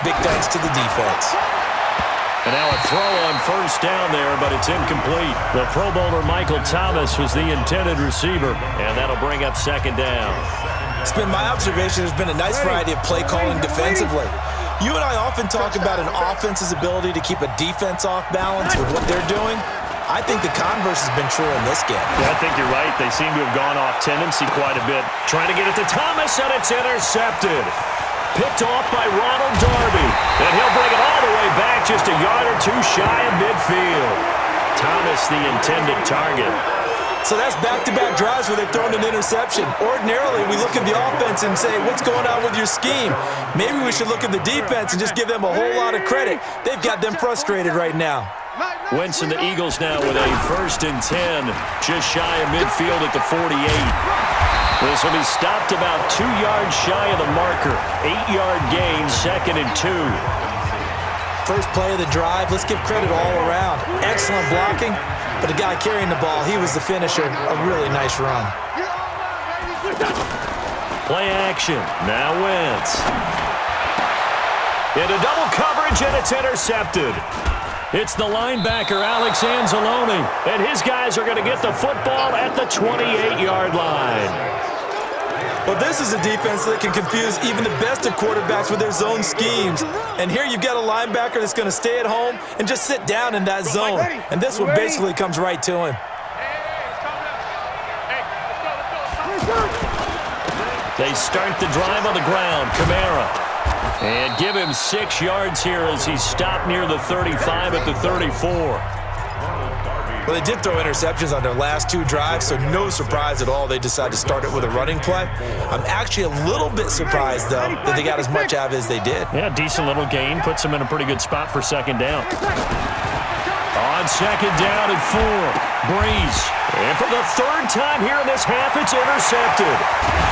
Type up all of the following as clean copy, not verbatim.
Big thanks to the defense. And now a throw on first down there, but it's incomplete. The Pro Bowler Michael Thomas was the intended receiver, and that'll bring up second down. It's been my observation there's been a nice variety of play calling defensively. You and I often talk about an offense's ability to keep a defense off balance with what they're doing. I think the converse has been true in this game. Yeah, I think you're right. They seem to have gone off tendency quite a bit. Trying to get it to Thomas, and it's intercepted. Picked off by Ronald Darby. And he'll bring it all the way back just a yard or two shy of midfield. Thomas, the intended target. So that's back-to-back drives where they've thrown an interception. Ordinarily, we look at the offense and say, what's going on with your scheme? Maybe we should look at the defense and just give them a whole lot of credit. They've got them frustrated right now. Wentz and the Eagles now with a 1st and 10, just shy of midfield at the 48. This will be stopped about 2 yards shy of the marker. 8-yard gain, 2nd and 2. First play of the drive, let's give credit all around. Excellent blocking, but the guy carrying the ball, he was the finisher. A really nice run. Play action, now Wentz. Into double coverage, and it's intercepted. It's the linebacker, Alex Anzalone, and his guys are going to get the football at the 28-yard line. Well, this is a defense that can confuse even the best of quarterbacks with their zone schemes. And here you've got a linebacker that's going to stay at home and just sit down in that zone. And this one basically comes right to him. They start the drive on the ground. Kamara. And give him 6 yards here as he's stopped near the 35 at the 34. Well, they did throw interceptions on their last 2 drives, so no surprise at all they decided to start it with a running play. I'm actually a little bit surprised, though, that they got as much out of it as they did. Yeah, decent little gain. Puts them in a pretty good spot for second down. On second down and 4, Breeze. And for the 3rd time here in this half, it's intercepted.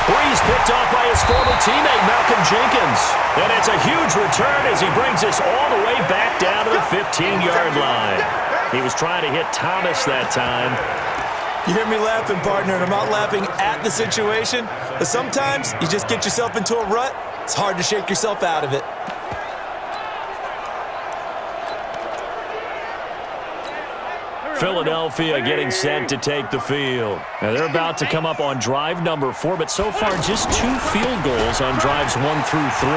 Breeze picked off by his former teammate, Malcolm Jenkins. And it's a huge return as he brings us all the way back down to the 15-yard line. He was trying to hit Thomas that time. You hear me laughing, partner, and I'm not laughing at the situation. But sometimes you just get yourself into a rut. It's hard to shake yourself out of it. Philadelphia getting set to take the field. Now they're about to come up on drive number 4, but so far just 2 field goals on drives 1 through 3.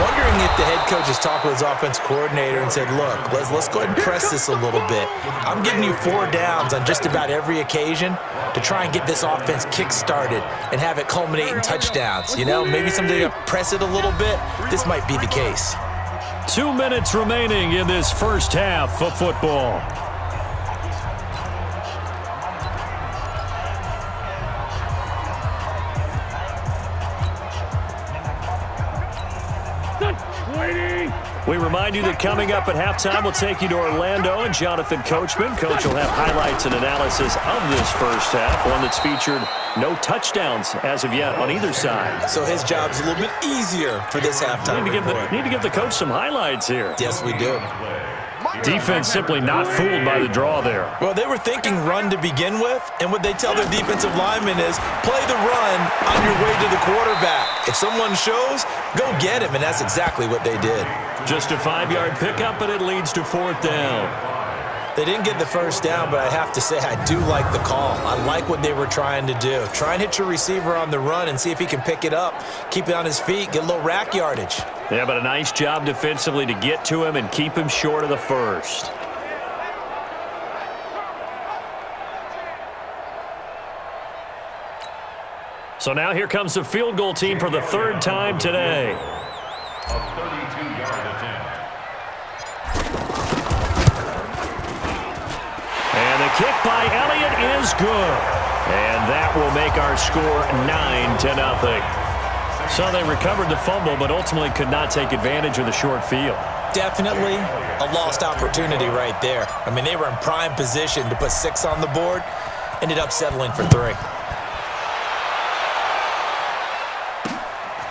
Wondering if the head coach has talked with his offense coordinator and said, look, let's go ahead and press this a little bit. I'm giving you 4 downs on just about every occasion to try and get this offense kick-started and have it culminate in touchdowns. You know, maybe something to press it a little bit. This might be the case. 2 minutes remaining in this first half of football. We remind you that coming up at halftime, we'll take you to Orlando and Jonathan Coachman. Coach will have highlights and analysis of this first half, one that's featured no touchdowns as of yet on either side. So his job's a little bit easier for this halftime report. Need to give the coach some highlights here. Yes, we do. Defense simply not fooled by the draw there. Well, they were thinking run to begin with, and what they tell their defensive linemen is play the run on your way to the quarterback. If someone shows, go get him, and that's exactly what they did. Just a 5-yard pickup, and it leads to 4th down. They didn't get the first down, but I have to say I do like the call. I like what they were trying to do. Try and hit your receiver on the run and see if he can pick it up, keep it on his feet, get a little rack yardage. Yeah, but a nice job defensively to get to him and keep him short of the first. So now here comes the field goal team for the 3rd time today. A 32-yard attempt. And the kick by Elliott is good. And that will make our score 9-0. So they recovered the fumble, but ultimately could not take advantage of the short field. Definitely a lost opportunity right there. I mean, they were in prime position to put 6 on the board, ended up settling for 3.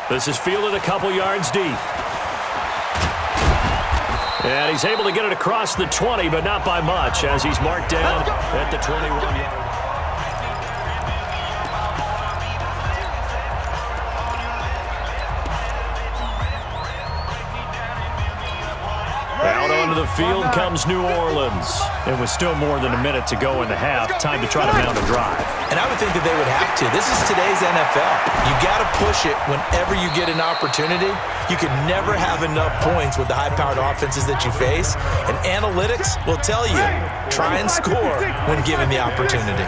This is fielded a couple yards deep. And he's able to get it across the 20, but not by much, as he's marked down at the 21-yard. onto the field comes New Orleans. It was still more than a minute to go in the half. Time to try to mount a drive. And I would think that they would have to. This is today's NFL. You got to push it whenever you get an opportunity. You can never have enough points with the high-powered offenses that you face. And analytics will tell you, try and score when given the opportunity.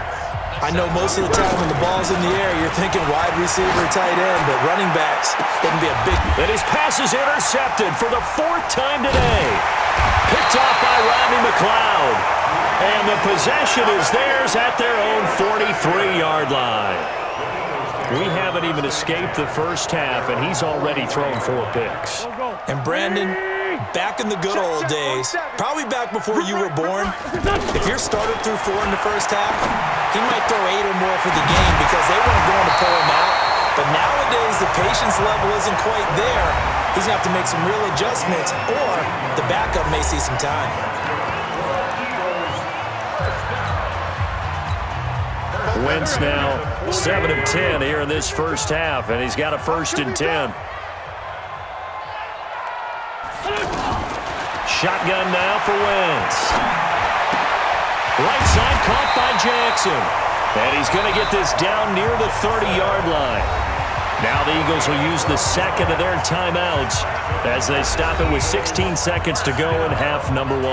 I know most of the time when the ball's in the air, you're thinking wide receiver, tight end, but running backs, it can be a big... And his pass is intercepted for the 4th time today. Picked off by Rodney McLeod. And the possession is theirs at their own 43-yard line. We haven't even escaped the first half, and he's already thrown 4 picks. And Brandon, back in the good old days, probably back before you were born, if your starter threw 4 in the first half, he might throw 8 or more for the game because they weren't going to pull him out. But nowadays, the patience level isn't quite there. He's going to have to make some real adjustments, or the backup may see some time. Wentz now 7 of 10 here in this first half, and he's got a 1st and 10. Shotgun now for Wentz. Right side caught by Jackson. And he's going to get this down near the 30-yard line. Now the Eagles will use the second of their timeouts as they stop it with 16 seconds to go in half number 1.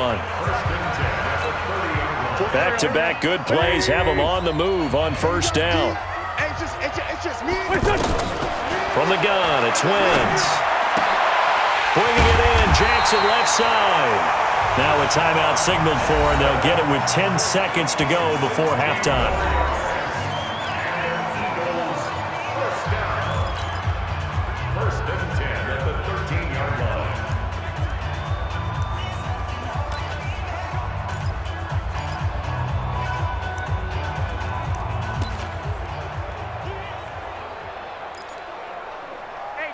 Back-to-back good plays have them on the move on 1st down. From the gun, it's Wentz. Bringing it in, Jackson left side. Now a timeout signaled for, and they'll get it with 10 seconds to go before halftime. First and 10 at the 13-yard line.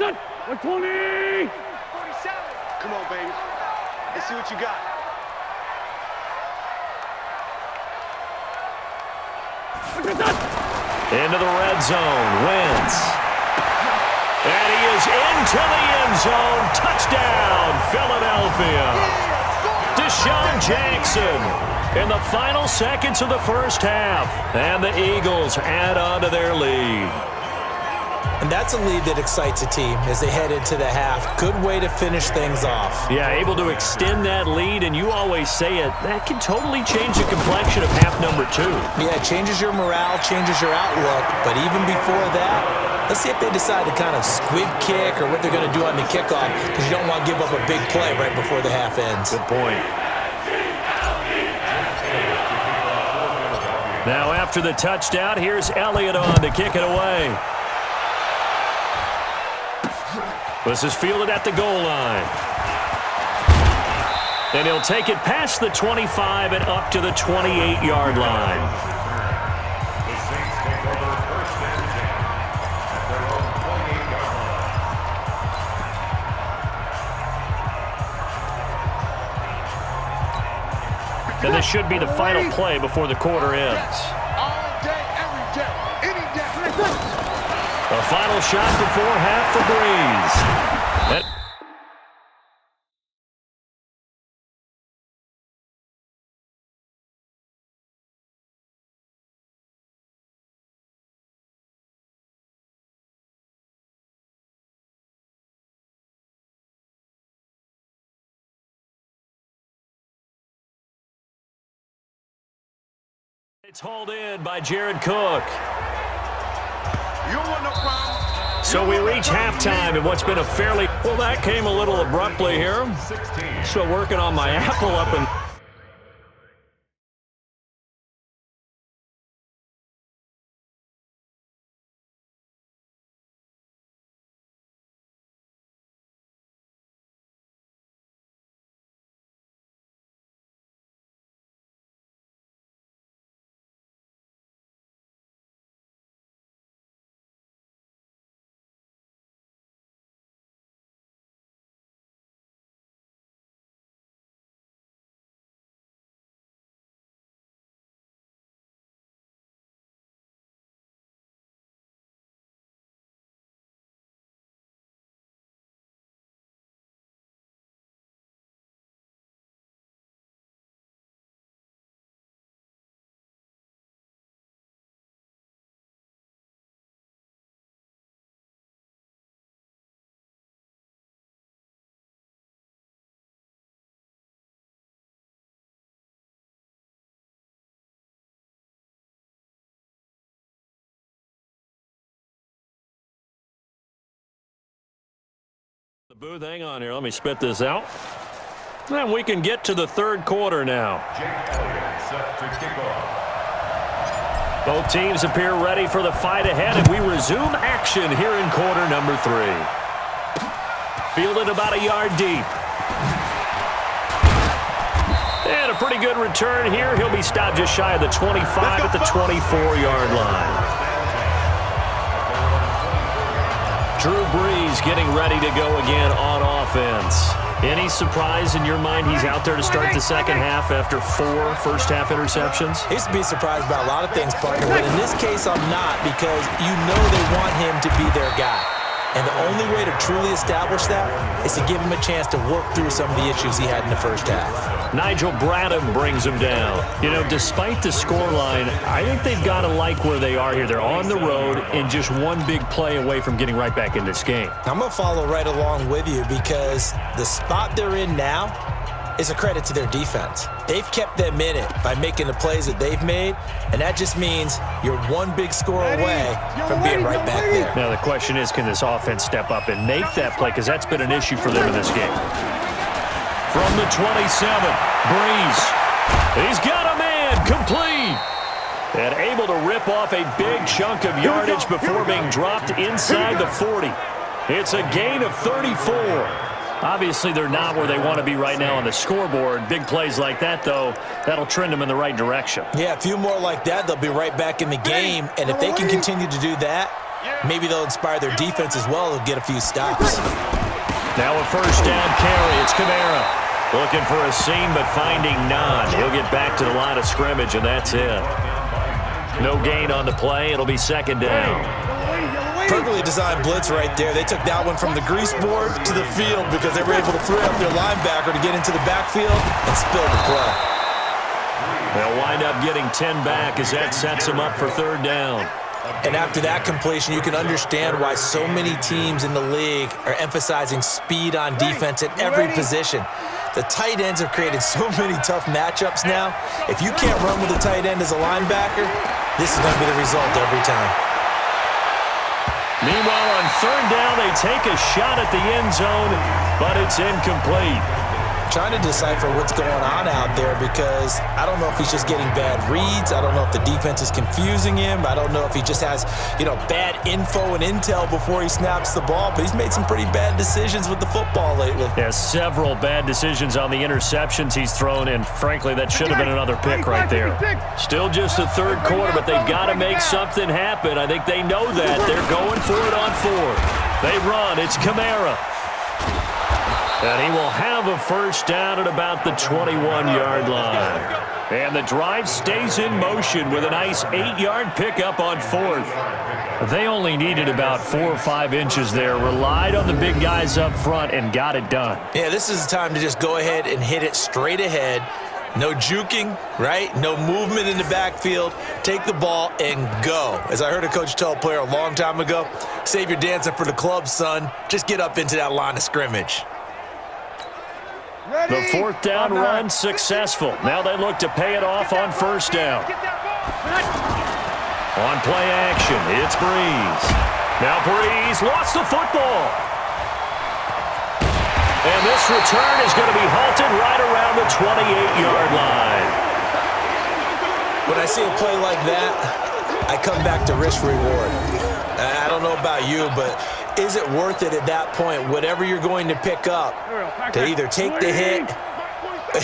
Done. 120. Come on, baby. Let's see what you got. Into the red zone, Wentz. And he is into the end zone. Touchdown, Philadelphia. Deshaun Jackson in the final seconds of the first half. And the Eagles add on to their lead. And that's a lead that excites a team as they head into the half. Good way to finish things off. Yeah, able to extend that lead, and you always say it, that can totally change the complexion of half number 2. Yeah, it changes your morale, changes your outlook, but even before that, let's see if they decide to kind of squib kick or what they're going to do on the kickoff, because you don't want to give up a big play right before the half ends. Good point. Now after the touchdown, here's Elliott on to kick it away. This is fielded at the goal line. And he'll take it past the 25 and up to the 28-yard line. The Saints take over 1st and 10 at their own 28-yard line. And this should be the final play before the quarter ends. All day, every day, any day. A final shot before half for Breeze. It's hauled in by Jared Cook. You don't want no problem. So we reach halftime in what's been a fairly... Well, that came a little abruptly here. 16. So working on my Apple up and... Booth, hang on here. Let me spit this out. And we can get to the third quarter now. Set to kick off. Both teams appear ready for the fight ahead, and we resume action here in quarter number 3. Fielded about a yard deep. And a pretty good return here. He'll be stopped just shy of the 25 at the 24-yard line. Drew Brees getting ready to go again on offense. Any surprise in your mind he's out there to start the second half after 4 first-half interceptions? He used to be surprised by a lot of things, partner, but in this case I'm not, because you know they want him to be their guy. And the only way to truly establish that is to give him a chance to work through some of the issues he had in the first half. Nigel Bradham brings him down. You know, despite the scoreline, I think they've got to like where they are here. They're on the road and just one big play away from getting right back in this game. I'm going to follow right along with you, because the spot they're in now is a credit to their defense. They've kept them in it by making the plays that they've made, and that just means you're one big score away from being right back there. Now the question is, can this offense step up and make that play, because that's been an issue for them in this game. From the 27, Brees. He's got a man, complete. And able to rip off a big chunk of yardage before being dropped inside the 40. It's a gain of 34. Obviously, they're not where they want to be right now on the scoreboard. Big plays like that, though, that'll trend them in the right direction. Yeah, a few more like that, they'll be right back in the game. And if they can continue to do that, maybe they'll inspire their defense as well. They'll get a few stops. Now a first down carry. It's Kamara. Looking for a seam, but finding none. He'll get back to the line of scrimmage, and that's it. No gain on the play. It'll be second down. Perfectly designed blitz right there. They took that one from the grease board to the field because they were able to free up their linebacker to get into the backfield and spill the play. They'll wind up getting 10 back as that sets them up for third down. And after that completion, you can understand why so many teams in the league are emphasizing speed on defense at every position. The tight ends have created so many tough matchups now. If you can't run with a tight end as a linebacker, this is going to be the result every time. Meanwhile, on third down, they take a shot at the end zone, but it's incomplete. Trying to decipher what's going on out there, because I don't know if he's just getting bad reads. I don't know if the defense is confusing him. I don't know if he just has, bad info and intel before he snaps the ball, but he's made some pretty bad decisions with the football lately. Yeah, several bad decisions on the interceptions he's thrown, and frankly, that should have been another pick right there. Still just the third quarter, but they've got to make something happen. I think they know that. They're going for it on fourth. They run. It's Kamara. And he will have a first down at about the 21-yard line. And the drive stays in motion with a nice 8-yard pickup on fourth. They only needed about 4 or 5 inches there, relied on the big guys up front, and got it done. Yeah, this is the time to just go ahead and hit it straight ahead. No juking, right? No movement in the backfield. Take the ball and go. As I heard a coach tell a player a long time ago, save your dancing for the club, son. Just get up into that line of scrimmage. The fourth down run successful. Now they look to pay it off on first down. On play action, it's Brees. Now Brees lost the football. And this return is going to be halted right around the 28-yard line. When I see a play like that, I come back to risk reward. I don't know about you, but is it worth it at that point, whatever you're going to pick up, to either take the hit,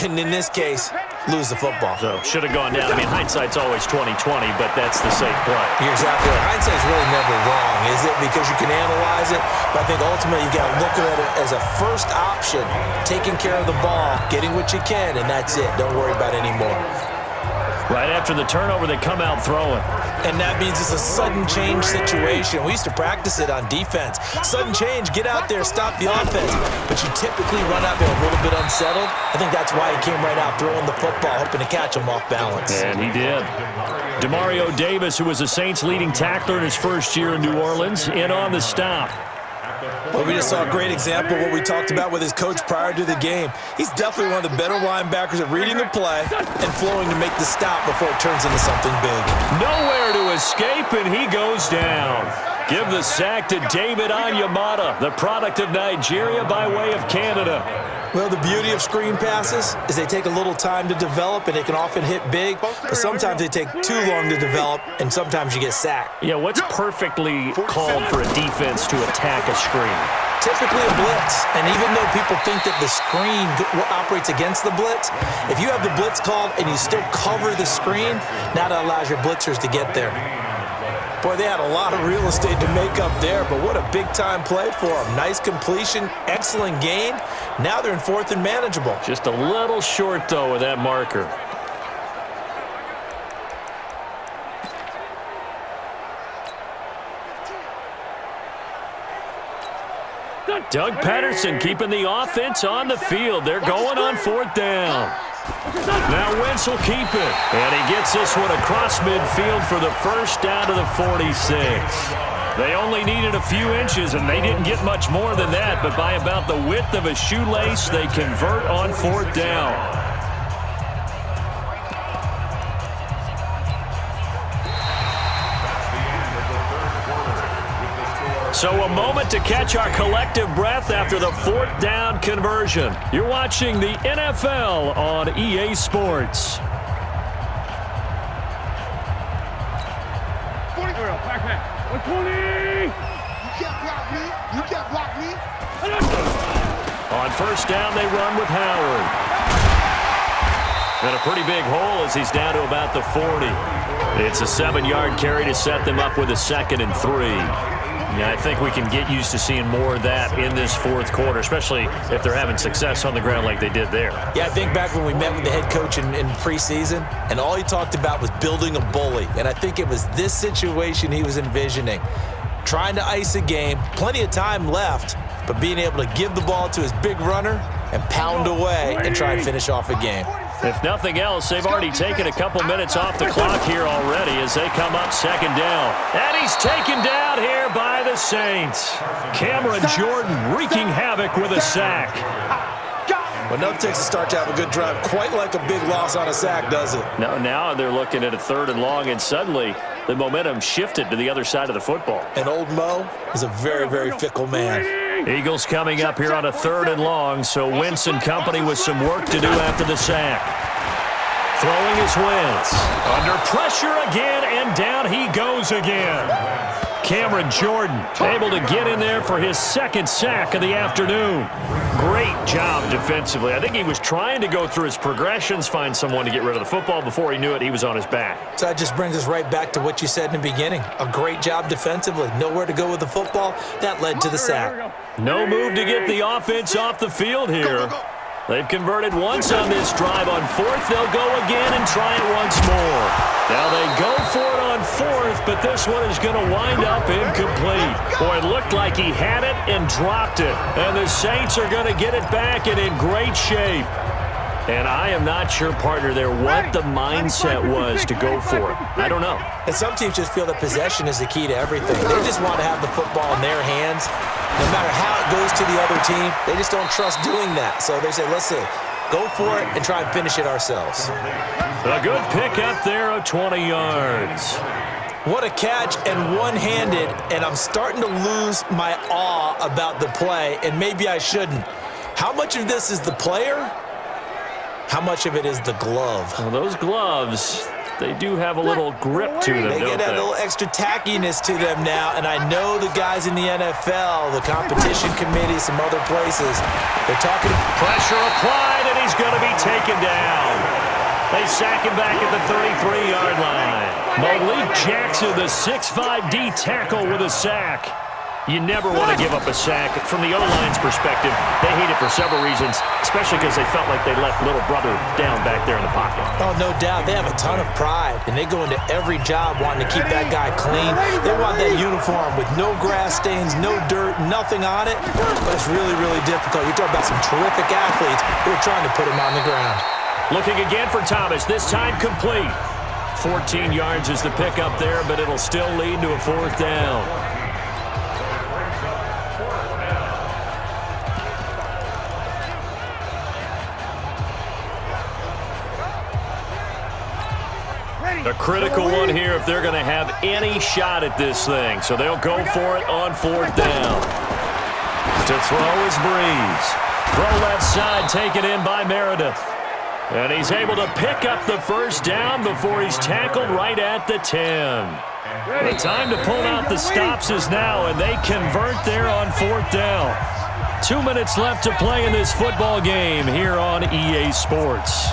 and in this case, lose the football? So, should have gone down. I mean, hindsight's always 20/20, but that's the safe play. You're exactly right. Hindsight's really never wrong, is it? Because you can analyze it, but I think ultimately you got to look at it as a first option, taking care of the ball, getting what you can, and that's it. Don't worry about it anymore. Right after the turnover, they come out throwing. And that means it's a sudden change situation. We used to practice it on defense. Sudden change, get out there, stop the offense. But you typically run out there a little bit unsettled. I think that's why he came right out throwing the football, hoping to catch him off balance. And he did. Demario Davis, who was the Saints' leading tackler in his first year in New Orleans, in on the stop. Well, we just saw a great example of what we talked about with his coach prior to the game. He's definitely one of the better linebackers at reading the play and flowing to make the stop before it turns into something big. Nowhere to escape, and he goes down. Give the sack to David Onyemata, the product of Nigeria by way of Canada. Well, the beauty of screen passes is they take a little time to develop, and they can often hit big, but sometimes they take too long to develop, and sometimes you get sacked. Yeah, what's perfectly called for a defense to attack a screen? Typically a blitz, and even though people think that the screen operates against the blitz, if you have the blitz called and you still cover the screen, now that allows your blitzers to get there. Boy, they had a lot of real estate to make up there, but what a big-time play for them. Nice completion, excellent gain. Now they're in 4th and manageable. Just a little short, though, with that marker. Doug Patterson keeping the offense on the field. They're going on 4th down. Now Wentz will keep it. And he gets this one across midfield for the first down to the 46. They only needed a few inches, and they didn't get much more than that. But by about the width of a shoelace, they convert on 4th down. So a moment to catch our collective breath after the 4th down conversion. You're watching the NFL on EA Sports. On 1st down, they run with Howard. And a pretty big hole as he's down to about the 40. It's a 7-yard carry to set them up with a 2nd and 3. Yeah, I think we can get used to seeing more of that in this 4th quarter, especially if they're having success on the ground like they did there. Yeah, I think back when we met with the head coach in preseason, and all he talked about was building a bully. And I think it was this situation he was envisioning. Trying to ice a game, plenty of time left, but being able to give the ball to his big runner and pound away and try and finish off a game. If nothing else, they've already taken a couple minutes off the clock here already as they come up 2nd down. And he's taken down here by the Saints. Cameron Jordan wreaking havoc with a sack. Well, nothing takes a start to have a good drive, quite like a big loss on a sack, does it? No, now they're looking at a 3rd and long, and suddenly the momentum shifted to the other side of the football. And old Mo is a very, very fickle man. Eagles coming up here on a 3rd and long, so Wentz and company with some work to do after the sack. Throwing his Wentz. Under pressure again, and down he goes again. Cameron Jordan able to get in there for his 2nd sack of the afternoon. Great job defensively. I think he was trying to go through his progressions, find someone to get rid of the football. Before he knew it, he was on his back. So that just brings us right back to what you said in the beginning. A great job defensively. Nowhere to go with the football. That led to the sack. No move to get the offense off the field here. They've converted once on this drive. On 4th, they'll go again and try it once more. Now they go for it on 4th, but this one is going to wind up incomplete. Boy, it looked like he had it and dropped it. And the Saints are going to get it back and in great shape. And I am not sure, partner, there what the mindset was to go for it. I don't know. And some teams just feel that possession is the key to everything. They just want to have the football in their hands. No matter how it goes to the other team, they just don't trust doing that. So they say, listen, go for it and try and finish it ourselves. A good pickup there of 20 yards. What a catch, and one-handed, and I'm starting to lose my awe about the play, and maybe I shouldn't. How much of this is the player? How much of it is the glove? Well, those gloves, they do have a little grip to them, They get that little extra tackiness to them now, and I know the guys in the NFL, the competition committee, some other places, they're talking. Pressure applied, and he's going to be taken down. They sack him back at the 33-yard line. Malik Jackson, the 6'5" D tackle with a sack. You never want to give up a sack. From the O-line's perspective, they hate it for several reasons, especially because they felt like they let little brother down back there in the pocket. Oh, no doubt. They have a ton of pride, and they go into every job wanting to keep that guy clean. They want that uniform with no grass stains, no dirt, nothing on it. But it's really, really difficult. You're talking about some terrific athletes who are trying to put him on the ground. Looking again for Thomas, this time complete. 14 yards is the pickup there, but it'll still lead to a 4th down. A critical one here if they're going to have any shot at this thing. So they'll go for it on 4th down. To throw is Breeze. Throw left side, taken in by Meredith. And he's able to pick up the 1st down before he's tackled right at the 10. The time to pull out the stops is now, and they convert there on 4th down. 2 minutes left to play in this football game here on EA Sports.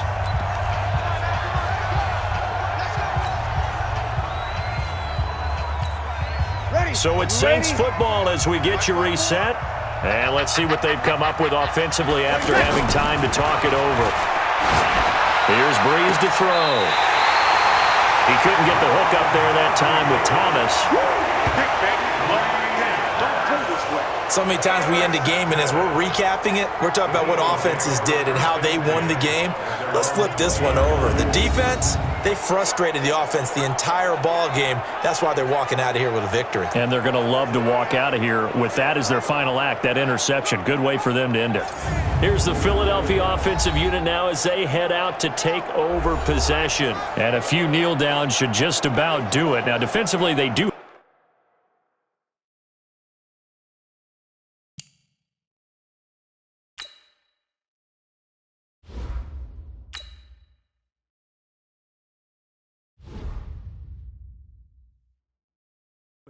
So it's Saints football as we get you reset. And let's see what they've come up with offensively after having time to talk it over. Here's Breeze to throw. He couldn't get the hook up there that time with Thomas. So many times we end a game, and as we're recapping it, we're talking about what offenses did and how they won the game. Let's flip this one over. The defense, they frustrated the offense the entire ball game. That's why they're walking out of here with a victory. And they're going to love to walk out of here with that as their final act, that interception. Good way for them to end it. Here's the Philadelphia offensive unit now as they head out to take over possession. And a few kneel downs should just about do it. Now, defensively, they do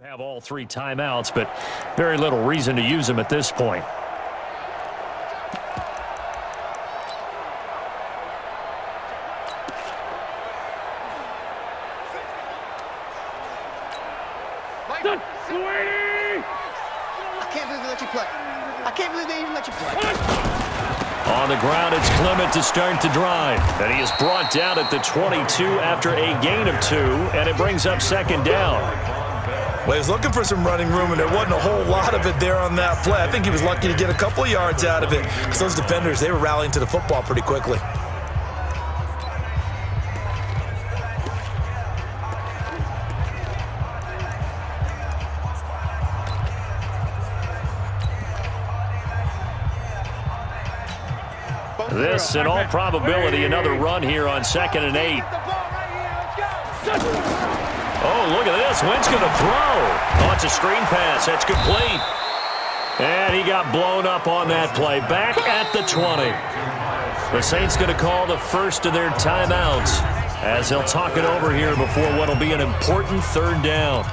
have all 3 timeouts, but very little reason to use them at this point. I can't believe they let you play. I can't believe they even let you play. On the ground, it's Clement to start the drive. And he is brought down at the 22 after a gain of 2, and it brings up 2nd down. Well, he was looking for some running room, and there wasn't a whole lot of it there on that play. I think he was lucky to get a couple of yards out of it. Because those defenders, they were rallying to the football pretty quickly. This, in all probability, another run here on 2nd and 8. Oh, look at this. Wentz going to throw. Oh, it's a screen pass. That's complete. And he got blown up on that play. Back at the 20. The Saints going to call the first of their timeouts as they'll talk it over here before what will be an important 3rd down.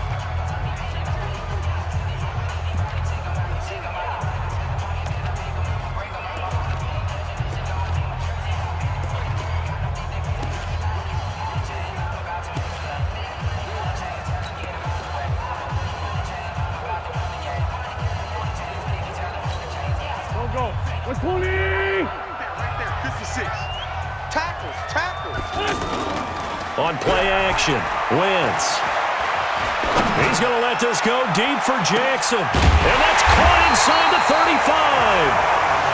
On play action, Wentz. He's going to let this go deep for Jackson. And that's caught inside the 35.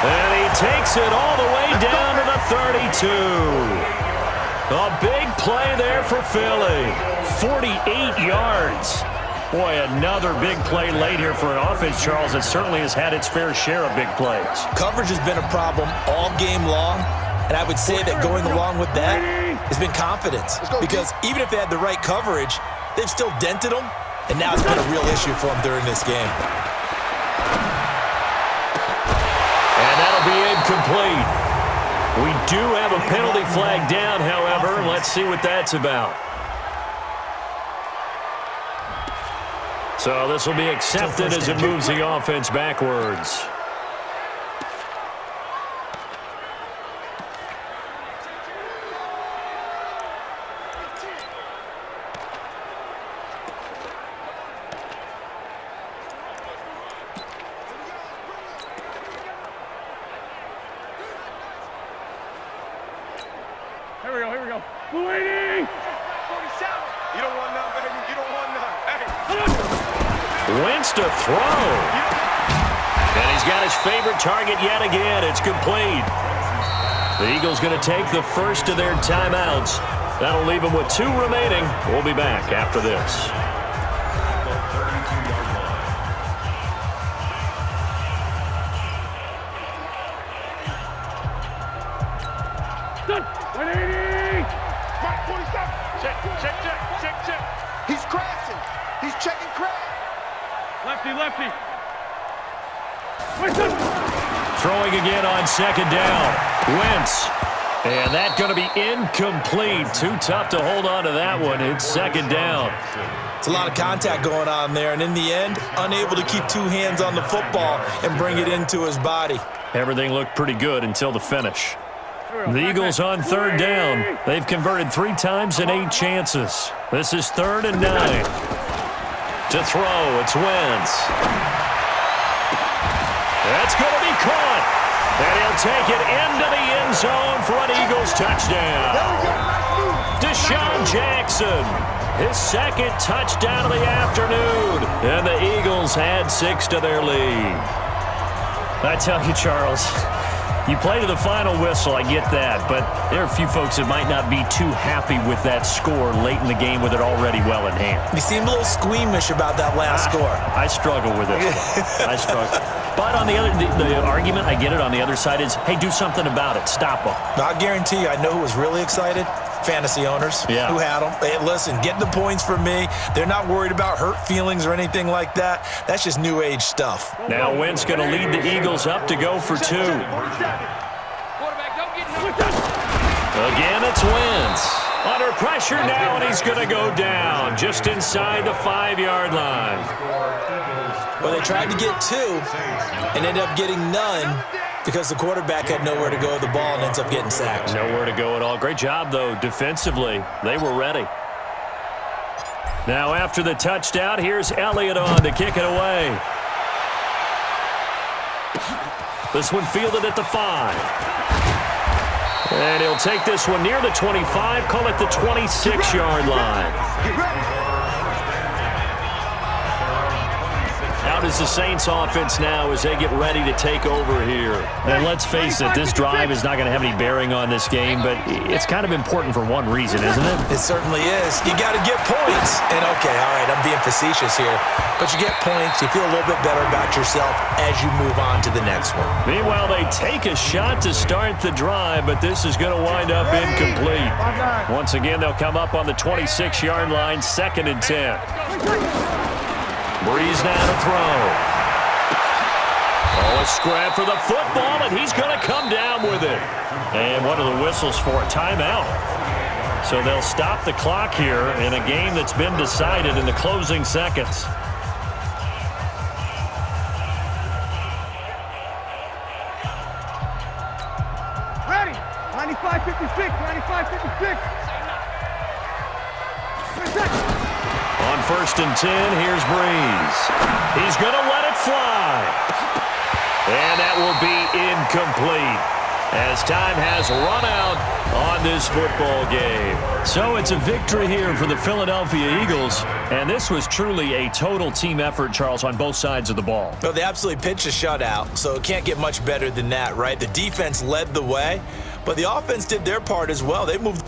And he takes it all the way down to the 32. A big play there for Philly. 48 yards. Boy, another big play late here for an offense, Charles, that certainly has had its fair share of big plays. Coverage has been a problem all game long. And I would say that going along with that has been confidence. Because even if they had the right coverage, they've still dented them. And now it's been a real issue for them during this game. And that'll be incomplete. We do have a penalty flag down, however. Let's see what that's about. So this will be accepted as it moves the offense backwards. Here we go. Waiting! 47. You don't want none, baby. You don't want none. Hey. Wentz to throw. And he's got his favorite target yet again. It's complete. The Eagles going to take the first of their timeouts. That'll leave them with 2 remaining. We'll be back after this. Check. He's crashing. He's checking crash. Lefty. Throwing again on second down. Wentz. And that's going to be incomplete. Too tough to hold on to that one. It's second down. It's a lot of contact going on there, and in the end, unable to keep two hands on the football and bring it into his body. Everything looked pretty good until the finish. The Eagles on third down. They've converted 3 times in 8 chances. This is 3rd and 9. To throw, it's Wentz. That's going to be caught. And he'll take it into the end zone for an Eagles touchdown. Deshaun Jackson, his 2nd touchdown of the afternoon. And the Eagles add 6 to their lead. I tell you, Charles, you play to the final whistle, I get that, but there are a few folks that might not be too happy with that score late in the game with it already well in hand. You seem a little squeamish about that last score. I struggle with it. I struggle. But on the other, the argument, I get it, on the other side is, hey, do something about it. Stop them. I guarantee you, I know who was really excited. Fantasy owners who had them. Hey, listen, get the points for me. They're not worried about hurt feelings or anything like that. That's just new age stuff. Now Wentz going to lead the Eagles up to go for 2. Again, it's Wentz. Under pressure now, and he's going to go down just inside the 5-yard line. Well, they tried to get 2 and ended up getting none because the quarterback had nowhere to go with the ball and ends up getting sacked. Nowhere to go at all. Great job, though, defensively. They were ready. Now, after the touchdown, here's Elliott on to kick it away. This one fielded at the 5. And he'll take this one near the 25, call it the 26-yard line. Out is the Saints offense now as they get ready to take over here. And let's face it, this drive is not going to have any bearing on this game, but it's kind of important for one reason, isn't it? It certainly is. You got to get points. And okay, all right, I'm being facetious here. But you get points, you feel a little bit better about yourself as you move on to the next one. Meanwhile, they take a shot to start the drive, but this is going to wind up incomplete. Once again, they'll come up on the 26-yard line, 2nd and 10. Breeze now to throw. Oh, a scrap for the football, and he's going to come down with it. And one of the whistles for a timeout. So they'll stop the clock here in a game that's been decided in the closing seconds. Ready. 95-56. 95-56. On 1st and 10, here's Breeze. He's going to let it fly. And that will be incomplete as time has run out on this football game. So it's a victory here for the Philadelphia Eagles. And this was truly a total team effort, Charles, on both sides of the ball. Well, they absolutely pitched a shutout, so it can't get much better than that, right? The defense led the way, but the offense did their part as well. They moved